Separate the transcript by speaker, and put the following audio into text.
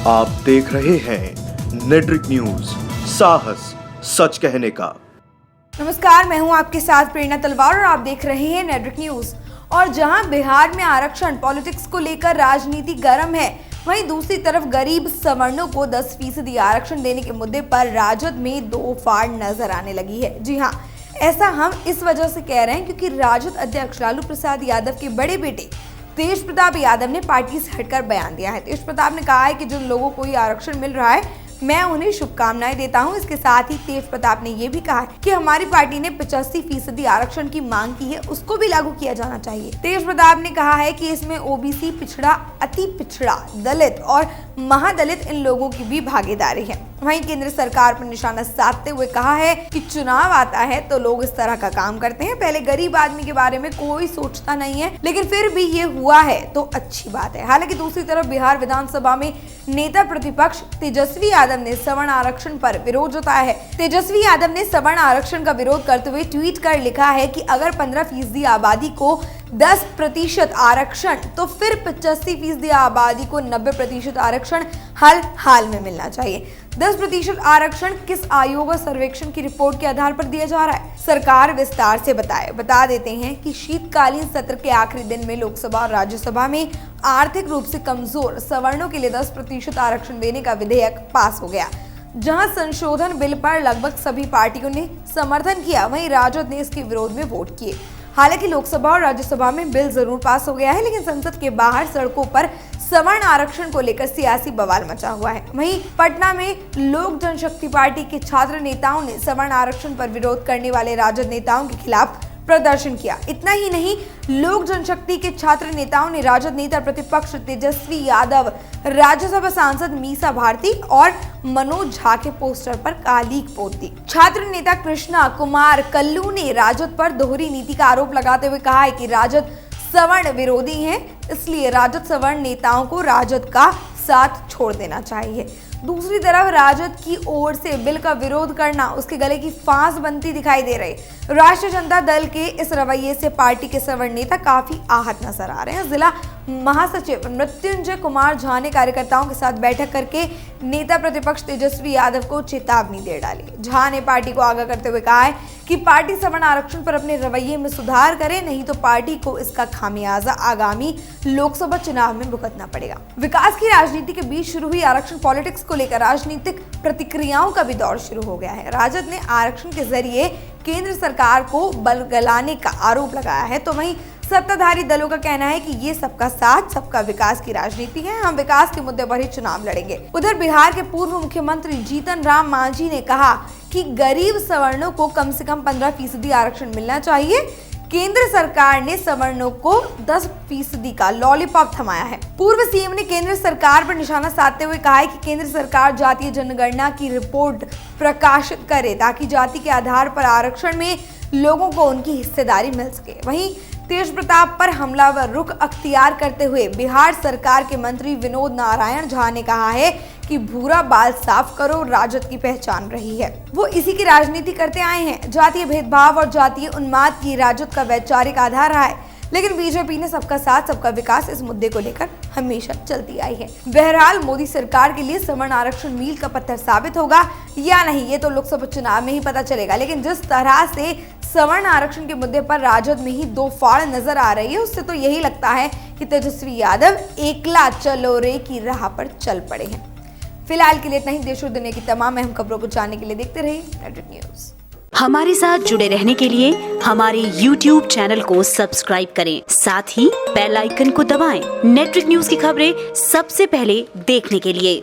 Speaker 1: आप देख रहे हैं नेट्रिक न्यूज, साहस सच कहने का।
Speaker 2: नमस्कार, मैं हूं आपके साथ प्रेरणा तलवार और आप देख रहे हैं नेट्रिक न्यूज। और जहां बिहार में आरक्षण पॉलिटिक्स को लेकर राजनीति गर्म है, वहीं दूसरी तरफ गरीब सवर्णों को 10% आरक्षण देने के मुद्दे पर राजद में दो फाड़ नजर आने लगी है। जी हां, ऐसा हम इस वजह से कह रहे हैं क्योंकि राजद अध्यक्ष लालू प्रसाद यादव के बड़े बेटे तेज प्रताप यादव ने पार्टी से हटकर बयान दिया है। तेज प्रताप ने कहा है कि जिन लोगों को ये आरक्षण मिल रहा है, मैं उन्हें शुभकामनाएं देता हूं। इसके साथ ही तेज प्रताप ने यह भी कहा है कि हमारी पार्टी ने 85% आरक्षण की मांग की है, उसको भी लागू किया जाना चाहिए। तेज प्रताप ने कहा है कि इसमें ओबीसी, पिछड़ा, अति पिछड़ा, दलित और महादलित इन लोगों की भी भागीदारी है। वहीं केंद्र सरकार पर निशाना साधते हुए कहा है कि चुनाव आता है तो लोग इस तरह का काम करते हैं। पहले गरीब आदमी के बारे में कोई सोचता नहीं है, लेकिन फिर भी ये हुआ है तो अच्छी बात है। हालांकि दूसरी तरफ बिहार विधानसभा में नेता प्रतिपक्ष तेजस्वी यादव ने सवर्ण आरक्षण पर विरोध जताया है। तेजस्वी यादव ने सवर्ण आरक्षण का विरोध करते हुए ट्वीट कर लिखा है कि अगर 15% आबादी को 10% आरक्षण तो फिर 85% आबादी को 90% आरक्षण हर हाल में मिलना चाहिए। 10% आरक्षण किस आयोग और सर्वेक्षण की रिपोर्ट के आधार पर दिया जा रहा है, सरकार विस्तार से बता देते हैं कि शीतकालीन सत्र के आखिरी दिन में लोकसभा और राज्यसभा में आर्थिक रूप से कमजोर सवर्णों के लिए 10% आरक्षण देने का विधेयक पास हो गया। जहां संशोधन बिल पर लगभग सभी पार्टियों ने समर्थन किया, वहीं राजद ने इसके विरोध में वोट किए। हालांकि लोकसभा और राज्यसभा में बिल जरूर पास हो गया है, लेकिन संसद के बाहर सड़कों पर सवर्ण आरक्षण को लेकर सियासी बवाल मचा हुआ है। वहीं पटना में लोक जनशक्ति पार्टी के छात्र नेताओं ने सवर्ण आरक्षण पर विरोध करने वाले राजद नेताओं के खिलाफ प्रदर्शन किया। इतना ही नहीं, लोक जनशक्ति के छात्र नेताओं ने राजद नेता प्रतिपक्ष तेजस्वी यादव, राज्यसभा सांसद मीसा भारती और मनोज झा के पोस्टर पर कालीक पोत दी। छात्र नेता कृष्णा कुमार कल्लू ने राजद पर दोहरी नीति का आरोप लगाते हुए कहा है कि राजद सवर्ण विरोधी है, इसलिए राजद सवर्ण नेताओं को राजद का साथ छोड़ देना चाहिए। दूसरी तरफ राजद की ओर से बिल का विरोध करना उसके गले की फांस बनती दिखाई दे रही। राष्ट्रीय जनता दल के इस रवैये से पार्टी के सवर्ण नेता काफी आहत नजर आ रहे हैं। जिला महासचिव मृत्युंजय कुमार झा ने कार्यकर्ताओं के साथ बैठक करके नेता प्रतिपक्ष तेजस्वी यादव को चेतावनी दे डाली। झा ने पार्टी को आगाह करते हुए कहा है कि पार्टी सवर्ण आरक्षण पर अपने रवैये में सुधार करे, नहीं तो पार्टी को इसका खामियाजा आगामी लोकसभा चुनाव में भुगतना पड़ेगा। विकास की राजनीति के बीच शुरू हुई आरक्षण पॉलिटिक्स को लेकर राजनीतिक प्रतिक्रियाओं का भी दौर शुरू हो गया है। राजद ने आरक्षण के जरिए केंद्र सरकार को बलगलाने का आरोप लगाया है, तो वहीं सत्ताधारी दलों का कहना है कि ये सबका साथ सबका विकास की राजनीति है, हम विकास के मुद्दे पर ही चुनाव लड़ेंगे। उधर बिहार के पूर्व मुख्यमंत्री जीतन राम मांझी ने कहा कि गरीब सवर्णों को कम से कम 15% आरक्षण मिलना चाहिए। केंद्र सरकार ने सवर्णों को 10% का लॉलीपॉप थमाया है। पूर्व सीएम ने केंद्र सरकार पर निशाना साधते हुए कहा है कि केंद्र सरकार जातीय जनगणना की रिपोर्ट प्रकाशित करे ताकि जाति के आधार पर आरक्षण में लोगों को उनकी हिस्सेदारी मिल सके। वहीं तेज प्रताप पर हमलावर रुख अख्तियार करते हुए बिहार सरकार के मंत्री विनोद नारायण झा ने कहा है कि भूरा बाल साफ करो राजद की पहचान रही है, वो इसी की राजनीति करते आए हैं। जातीय भेदभाव और जातीय उन्माद की राजद का वैचारिक आधार रहा है, लेकिन बीजेपी ने सबका साथ सबका विकास इस मुद्दे को लेकर हमेशा चलती आई है। बहरहाल मोदी सरकार के लिए सवर्ण आरक्षण मील का पत्थर साबित होगा या नहीं, ये तो लोकसभा चुनाव में ही पता चलेगा। लेकिन जिस तरह से सवर्ण आरक्षण के मुद्दे पर राजद में ही दो फाड़ नजर आ रही है, उससे तो यही लगता है कि तेजस्वी यादव एकला चलो रे की राह पर चल पड़े हैं। फिलहाल के लिए इतना ही। देश और दुनिया की तमाम अहम खबरों को जानने के लिए देखते रहिए नेट्रिक न्यूज।
Speaker 3: हमारे साथ जुड़े रहने के लिए हमारे YouTube चैनल को सब्सक्राइब करें, साथ ही बेल आइकन को दबाएं। नेट्रिक न्यूज की खबरें सबसे पहले देखने के लिए।